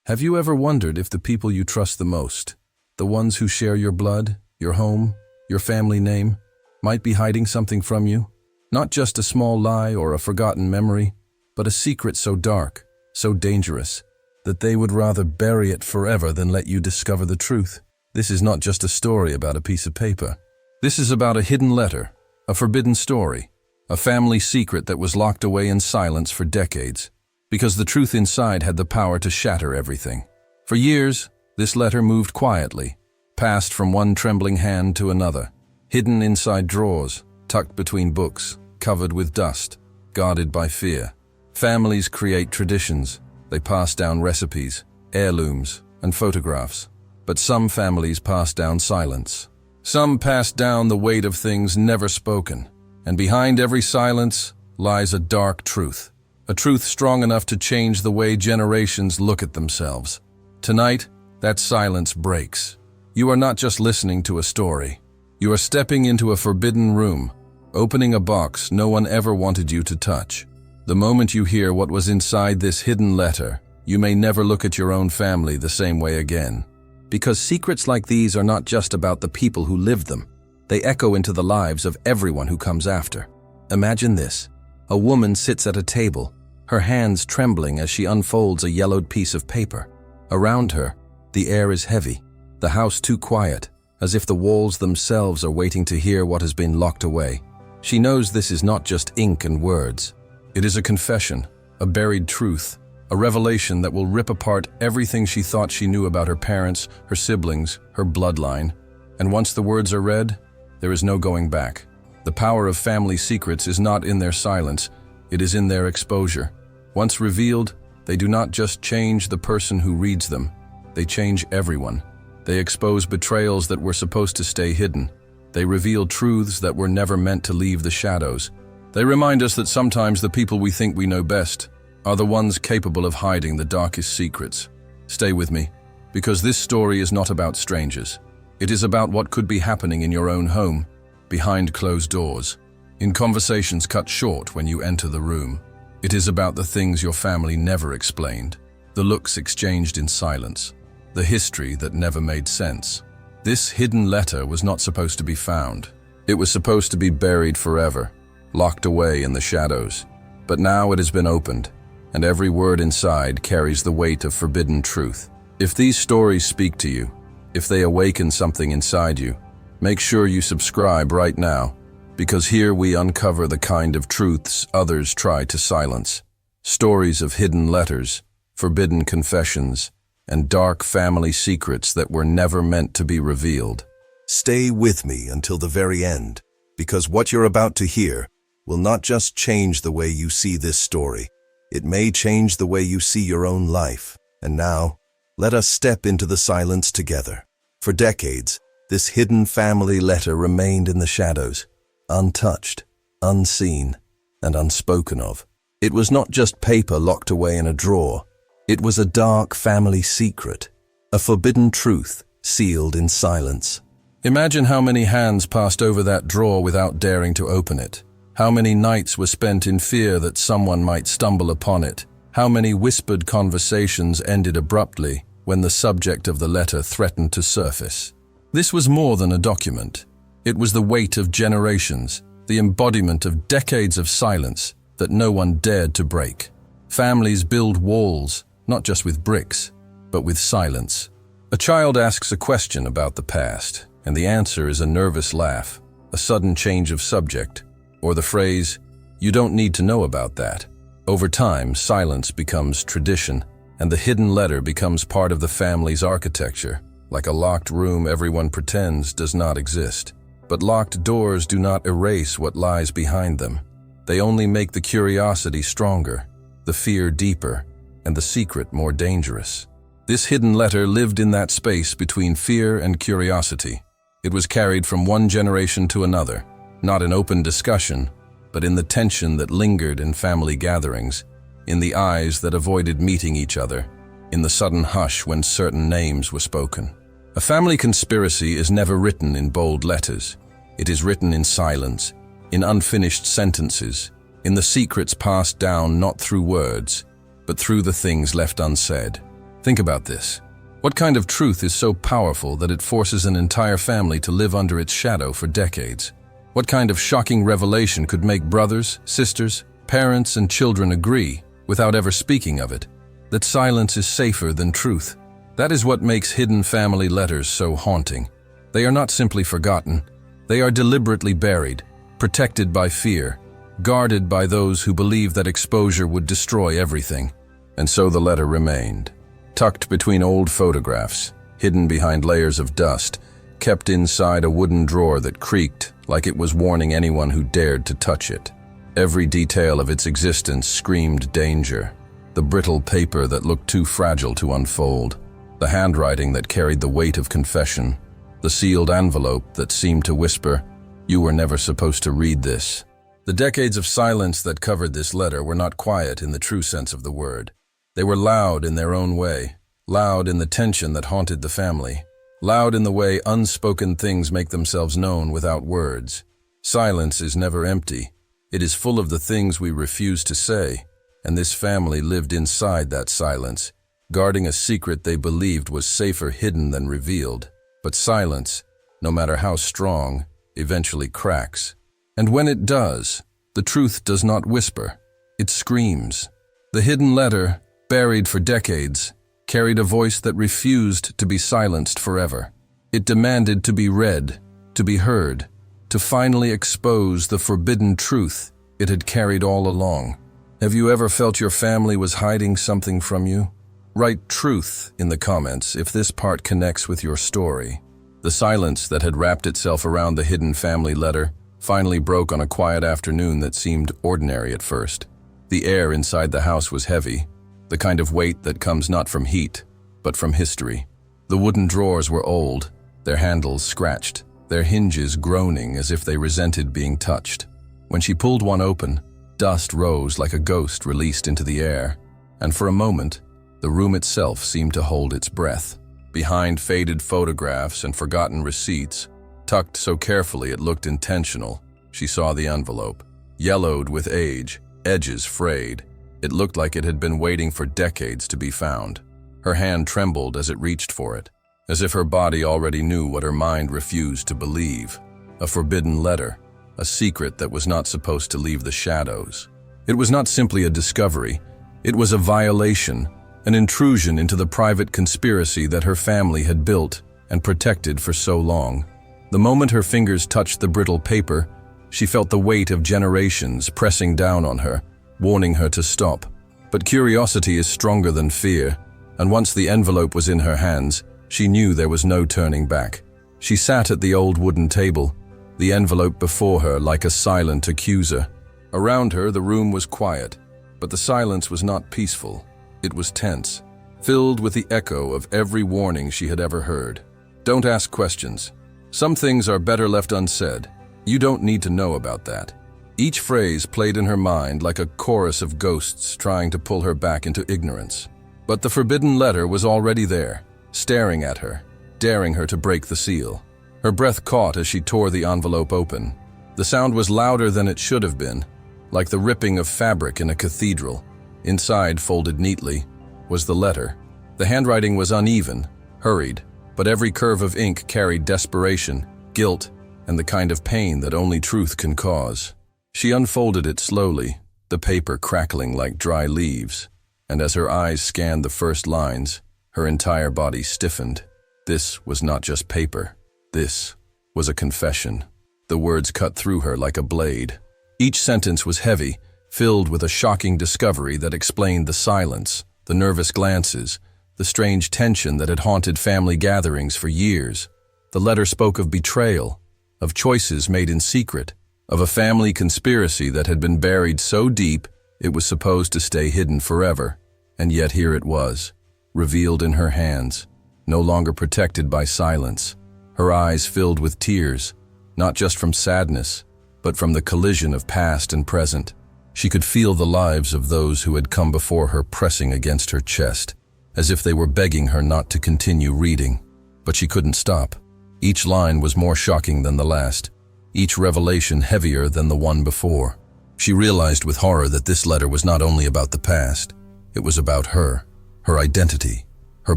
Have you ever wondered if the people you trust the most, the ones who share your blood, your home, your family name, might be hiding something from you? Not just a small lie or a forgotten memory, but a secret so dark, so dangerous, that they would rather bury it forever than let you discover the truth. This is not just a story about a piece of paper. This is about a hidden letter, a forbidden story, a family secret that was locked away in silence for decades, because the truth inside had the power to shatter everything. For years, this letter moved quietly, passed from one trembling hand to another, hidden inside drawers, tucked between books, covered with dust, guarded by fear. Families create traditions. They pass down recipes, heirlooms, and photographs. But some families pass down silence. Some pass down the weight of things never spoken. And behind every silence lies a dark truth. A truth strong enough to change the way generations look at themselves. Tonight, that silence breaks. You are not just listening to a story. You are stepping into a forbidden room, opening a box no one ever wanted you to touch. The moment you hear what was inside this hidden letter, you may never look at your own family the same way again. Because secrets like these are not just about the people who lived them. They echo into the lives of everyone who comes after. Imagine this. A woman sits at a table, her hands trembling as she unfolds a yellowed piece of paper. Around her, the air is heavy, the house too quiet, as if the walls themselves are waiting to hear what has been locked away. She knows this is not just ink and words. It is a confession, a buried truth, a revelation that will rip apart everything she thought she knew about her parents, her siblings, her bloodline. And once the words are read, there is no going back. The power of family secrets is not in their silence, it is in their exposure. Once revealed, they do not just change the person who reads them, they change everyone. They expose betrayals that were supposed to stay hidden. They reveal truths that were never meant to leave the shadows. They remind us that sometimes the people we think we know best are the ones capable of hiding the darkest secrets. Stay with me, because this story is not about strangers. It is about what could be happening in your own home, behind closed doors, in conversations cut short when you enter the room. It is about the things your family never explained, the looks exchanged in silence, the history that never made sense. This hidden letter was not supposed to be found. It was supposed to be buried forever, locked away in the shadows. But now it has been opened, and every word inside carries the weight of forbidden truth. If these stories speak to you, if they awaken something inside you, make sure you subscribe right now, because here we uncover the kind of truths others try to silence. Stories of hidden letters, forbidden confessions, and dark family secrets that were never meant to be revealed. Stay with me until the very end, because what you're about to hear will not just change the way you see this story. It may change the way you see your own life. And now, let us step into the silence together. For decades, this hidden family letter remained in the shadows, untouched, unseen, and unspoken of. It was not just paper locked away in a drawer. It was a dark family secret, a forbidden truth sealed in silence. Imagine how many hands passed over that drawer without daring to open it. How many nights were spent in fear that someone might stumble upon it. How many whispered conversations ended abruptly when the subject of the letter threatened to surface. This was more than a document. It was the weight of generations, the embodiment of decades of silence that no one dared to break. Families build walls, not just with bricks, but with silence. A child asks a question about the past, and the answer is a nervous laugh, a sudden change of subject, or the phrase, "You don't need to know about that." Over time, silence becomes tradition, and the hidden letter becomes part of the family's architecture, like a locked room everyone pretends does not exist. But locked doors do not erase what lies behind them. They only make the curiosity stronger, the fear deeper, and the secret more dangerous. This hidden letter lived in that space between fear and curiosity. It was carried from one generation to another, not in open discussion, but in the tension that lingered in family gatherings, in the eyes that avoided meeting each other, in the sudden hush when certain names were spoken. A family conspiracy is never written in bold letters. It is written in silence, in unfinished sentences, in the secrets passed down not through words, but through the things left unsaid. Think about this. What kind of truth is so powerful that it forces an entire family to live under its shadow for decades? What kind of shocking revelation could make brothers, sisters, parents, and children agree, without ever speaking of it, that silence is safer than truth? That is what makes hidden family letters so haunting. They are not simply forgotten. They are deliberately buried, protected by fear, guarded by those who believe that exposure would destroy everything. And so the letter remained, tucked between old photographs, hidden behind layers of dust, kept inside a wooden drawer that creaked like it was warning anyone who dared to touch it. Every detail of its existence screamed danger. The brittle paper that looked too fragile to unfold, the handwriting that carried the weight of confession, the sealed envelope that seemed to whisper, "You were never supposed to read this." The decades of silence that covered this letter were not quiet in the true sense of the word. They were loud in their own way, loud in the tension that haunted the family, loud in the way unspoken things make themselves known without words. Silence is never empty. It is full of the things we refuse to say, and this family lived inside that silence, guarding a secret they believed was safer hidden than revealed. But silence, no matter how strong, eventually cracks. And when it does, the truth does not whisper, it screams. The hidden letter, buried for decades, carried a voice that refused to be silenced forever. It demanded to be read, to be heard, to finally expose the forbidden truth it had carried all along. Have you ever felt your family was hiding something from you? Write truth in the comments if this part connects with your story. The silence that had wrapped itself around the hidden family letter finally broke on a quiet afternoon that seemed ordinary at first. The air inside the house was heavy, the kind of weight that comes not from heat, but from history. The wooden drawers were old, their handles scratched, their hinges groaning as if they resented being touched. When she pulled one open, dust rose like a ghost released into the air, and for a moment, the room itself seemed to hold its breath. Behind faded photographs and forgotten receipts, tucked so carefully it looked intentional, she saw the envelope. Yellowed with age, edges frayed, it looked like it had been waiting for decades to be found. Her hand trembled as it reached for it, as if her body already knew what her mind refused to believe. A forbidden letter, a secret that was not supposed to leave the shadows. It was not simply a discovery, it was a violation, an intrusion into the private conspiracy that her family had built and protected for so long. The moment her fingers touched the brittle paper, she felt the weight of generations pressing down on her, warning her to stop. But curiosity is stronger than fear, and once the envelope was in her hands, she knew there was no turning back. She sat at the old wooden table, the envelope before her like a silent accuser. Around her, the room was quiet, but the silence was not peaceful. It was tense, filled with the echo of every warning she had ever heard. Don't ask questions. Some things are better left unsaid. You don't need to know about that. Each phrase played in her mind like a chorus of ghosts trying to pull her back into ignorance. But the forbidden letter was already there, staring at her, daring her to break the seal. Her breath caught as she tore the envelope open. The sound was louder than it should have been, like the ripping of fabric in a cathedral. Inside, folded neatly, was the letter. The handwriting was uneven, hurried, but every curve of ink carried desperation, guilt, and the kind of pain that only truth can cause. She unfolded it slowly, the paper crackling like dry leaves, and as her eyes scanned the first lines, her entire body stiffened. This was not just paper. This was a confession. The words cut through her like a blade. Each sentence was heavy, filled with a shocking discovery that explained the silence, the nervous glances, the strange tension that had haunted family gatherings for years. The letter spoke of betrayal, of choices made in secret, of a family conspiracy that had been buried so deep it was supposed to stay hidden forever. And yet here it was, revealed in her hands, no longer protected by silence. Her eyes filled with tears, not just from sadness, but from the collision of past and present. She could feel the lives of those who had come before her pressing against her chest, as if they were begging her not to continue reading. But she couldn't stop. Each line was more shocking than the last, each revelation heavier than the one before. She realized with horror that this letter was not only about the past, it was about her, her identity, her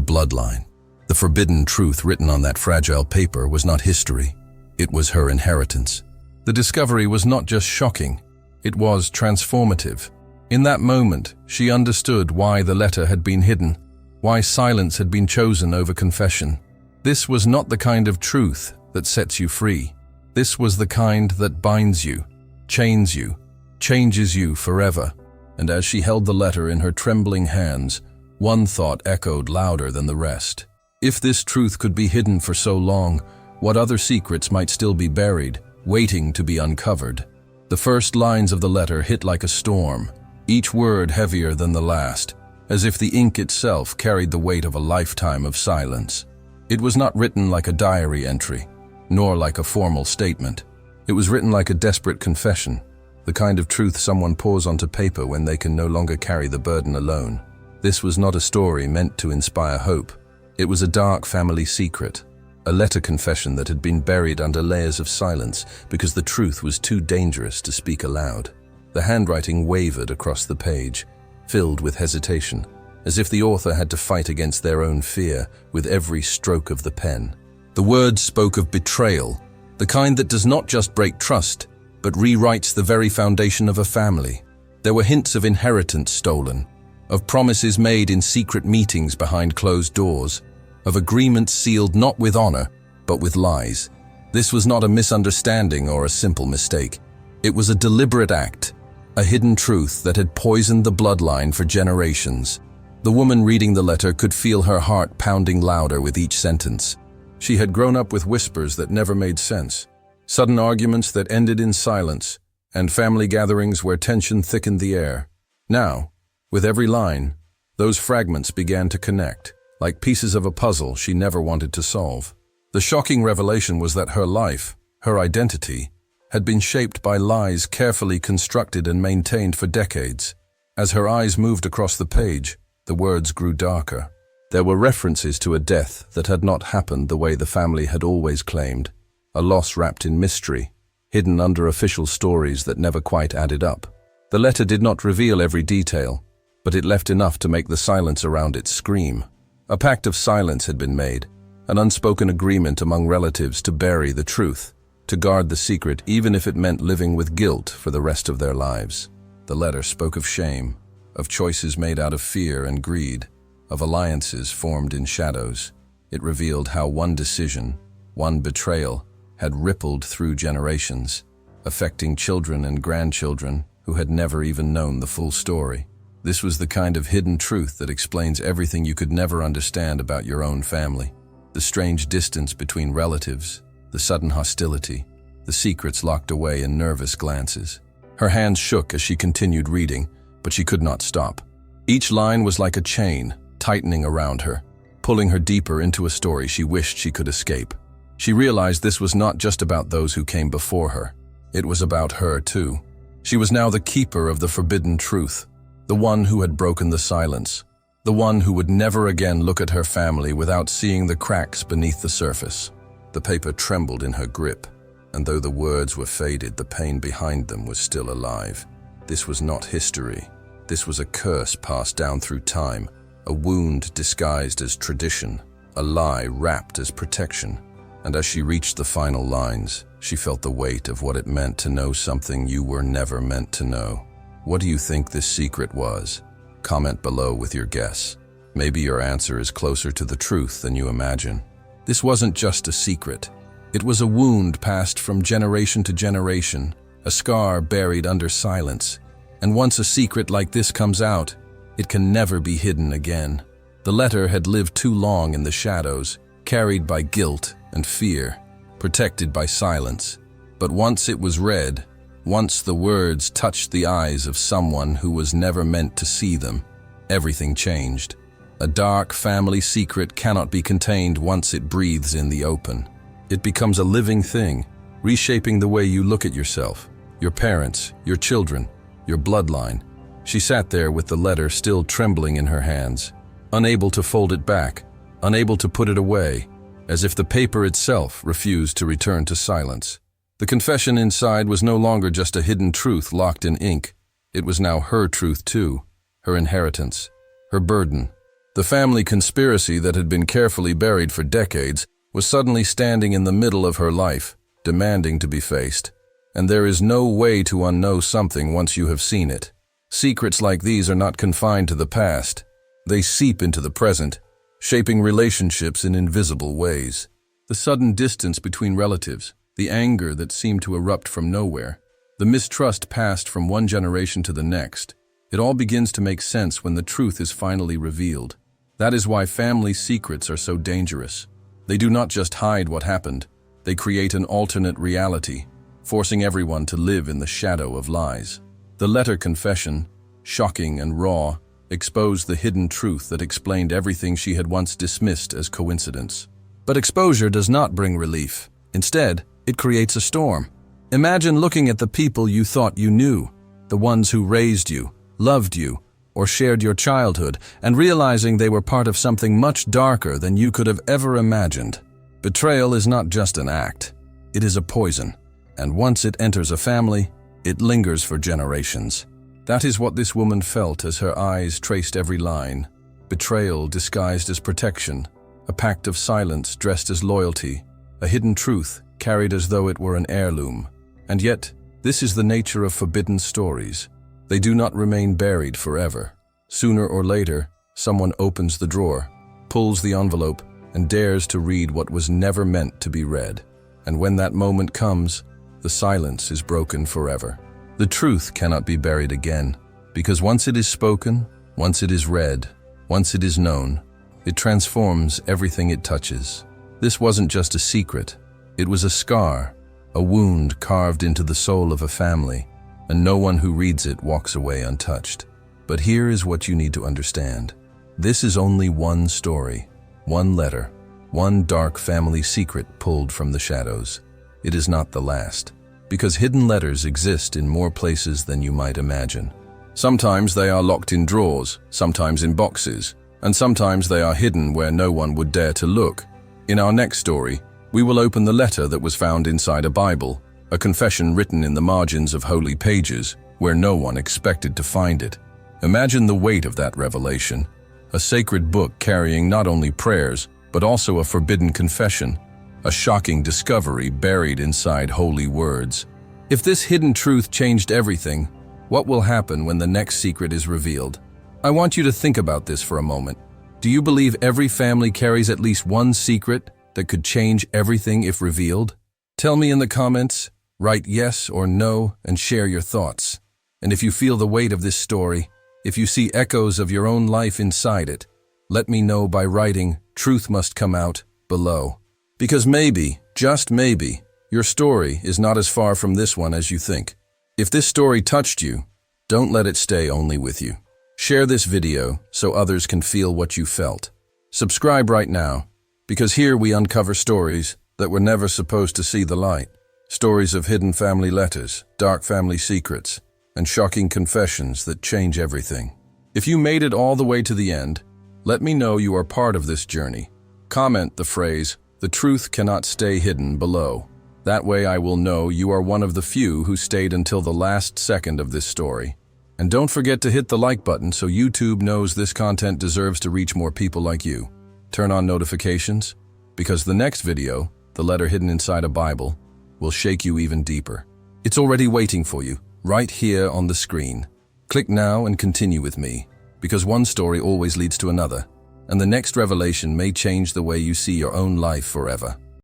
bloodline. The forbidden truth written on that fragile paper was not history. It was her inheritance. The discovery was not just shocking, it was transformative. In that moment, she understood why the letter had been hidden, why silence had been chosen over confession. This was not the kind of truth that sets you free. This was the kind that binds you, chains you, changes you forever. And as she held the letter in her trembling hands, one thought echoed louder than the rest. If this truth could be hidden for so long, what other secrets might still be buried, waiting to be uncovered? The first lines of the letter hit like a storm, each word heavier than the last, as if the ink itself carried the weight of a lifetime of silence. It was not written like a diary entry, nor like a formal statement. It was written like a desperate confession, the kind of truth someone pours onto paper when they can no longer carry the burden alone. This was not a story meant to inspire hope. It was a dark family secret, a letter confession that had been buried under layers of silence because the truth was too dangerous to speak aloud. The handwriting wavered across the page, filled with hesitation, as if the author had to fight against their own fear with every stroke of the pen. The words spoke of betrayal, the kind that does not just break trust, but rewrites the very foundation of a family. There were hints of inheritance stolen, of promises made in secret meetings behind closed doors, of agreements sealed not with honor, but with lies. This was not a misunderstanding or a simple mistake. It was a deliberate act, a hidden truth that had poisoned the bloodline for generations. The woman reading the letter could feel her heart pounding louder with each sentence. She had grown up with whispers that never made sense, sudden arguments that ended in silence, and family gatherings where tension thickened the air. Now, with every line, those fragments began to connect, like pieces of a puzzle she never wanted to solve. The shocking revelation was that her life, her identity, had been shaped by lies carefully constructed and maintained for decades. As her eyes moved across the page, the words grew darker. There were references to a death that had not happened the way the family had always claimed, a loss wrapped in mystery, hidden under official stories that never quite added up. The letter did not reveal every detail, but it left enough to make the silence around it scream. A pact of silence had been made, an unspoken agreement among relatives to bury the truth, to guard the secret even if it meant living with guilt for the rest of their lives. The letter spoke of shame, of choices made out of fear and greed, of alliances formed in shadows. It revealed how one decision, one betrayal, had rippled through generations, affecting children and grandchildren who had never even known the full story. This was the kind of hidden truth that explains everything you could never understand about your own family. The strange distance between relatives, the sudden hostility, the secrets locked away in nervous glances. Her hands shook as she continued reading, but she could not stop. Each line was like a chain, tightening around her, pulling her deeper into a story she wished she could escape. She realized this was not just about those who came before her. It was about her, too. She was now the keeper of the forbidden truth, the one who had broken the silence, the one who would never again look at her family without seeing the cracks beneath the surface. The paper trembled in her grip, and though the words were faded, the pain behind them was still alive. This was not history. This was a curse passed down through time, a wound disguised as tradition, a lie wrapped as protection. And as she reached the final lines, she felt the weight of what it meant to know something you were never meant to know. What do you think this secret was? Comment below with your guess. Maybe your answer is closer to the truth than you imagine. This wasn't just a secret. It was a wound passed from generation to generation, a scar buried under silence. And once a secret like this comes out, it can never be hidden again. The letter had lived too long in the shadows, carried by guilt and fear, protected by silence. But once it was read, once the words touched the eyes of someone who was never meant to see them, everything changed. A dark family secret cannot be contained once it breathes in the open. It becomes a living thing, reshaping the way you look at yourself, your parents, your children, your bloodline. She sat there with the letter still trembling in her hands, unable to fold it back, unable to put it away, as if the paper itself refused to return to silence. The confession inside was no longer just a hidden truth locked in ink. It was now her truth too, her inheritance, her burden, The family conspiracy that had been carefully buried for decades was suddenly standing in the middle of her life, demanding to be faced. And there is no way to unknow something once you have seen it. Secrets like these are not confined to the past. They seep into the present, shaping relationships in invisible ways. The sudden distance between relatives, the anger that seemed to erupt from nowhere, the mistrust passed from one generation to the next. It all begins to make sense when the truth is finally revealed. That is why family secrets are so dangerous. They do not just hide what happened, they create an alternate reality, forcing everyone to live in the shadow of lies. The letter confession, shocking and raw, exposed the hidden truth that explained everything she had once dismissed as coincidence. But exposure does not bring relief. Instead, it creates a storm. Imagine looking at the people you thought you knew, the ones who raised you, loved you, or shared your childhood, and realizing they were part of something much darker than you could have ever imagined. Betrayal is not just an act. It is a poison, and once it enters a family, it lingers for generations. That is what this woman felt as her eyes traced every line. Betrayal disguised as protection, a pact of silence dressed as loyalty, a hidden truth carried as though it were an heirloom. And yet, this is the nature of forbidden stories. They do not remain buried forever. Sooner or later, someone opens the drawer, pulls the envelope, and dares to read what was never meant to be read. And when that moment comes, the silence is broken forever. The truth cannot be buried again, because once it is spoken, once it is read, once it is known, it transforms everything it touches. This wasn't just a secret. It was a scar, a wound carved into the soul of a family, and no one who reads it walks away untouched. But here is what you need to understand. This is only one story, one letter, one dark family secret pulled from the shadows. It is not the last, because hidden letters exist in more places than you might imagine. Sometimes they are locked in drawers, sometimes in boxes, and sometimes they are hidden where no one would dare to look. In our next story, we will open the letter that was found inside a Bible, a confession written in the margins of holy pages, where no one expected to find it. Imagine the weight of that revelation, a sacred book carrying not only prayers, but also a forbidden confession, a shocking discovery buried inside holy words. If this hidden truth changed everything, what will happen when the next secret is revealed? I want you to think about this for a moment. Do you believe every family carries at least one secret that could change everything if revealed? Tell me in the comments, write yes or no, and share your thoughts. And if you feel the weight of this story, if you see echoes of your own life inside it, let me know by writing "Truth must come out" below. Because maybe, just maybe, your story is not as far from this one as you think. If this story touched you, don't let it stay only with you. Share this video so others can feel what you felt. Subscribe right now, because here we uncover stories that were never supposed to see the light. Stories of hidden family letters, dark family secrets, and shocking confessions that change everything. If you made it all the way to the end, let me know you are part of this journey. Comment the phrase, "The truth cannot stay hidden," below. That way I will know you are one of the few who stayed until the last second of this story. And don't forget to hit the like button so YouTube knows this content deserves to reach more people like you. Turn on notifications, because the next video, The Letter Hidden Inside a Bible, will shake you even deeper. It's already waiting for you, right here on the screen. Click now and continue with me, because one story always leads to another, and the next revelation may change the way you see your own life forever.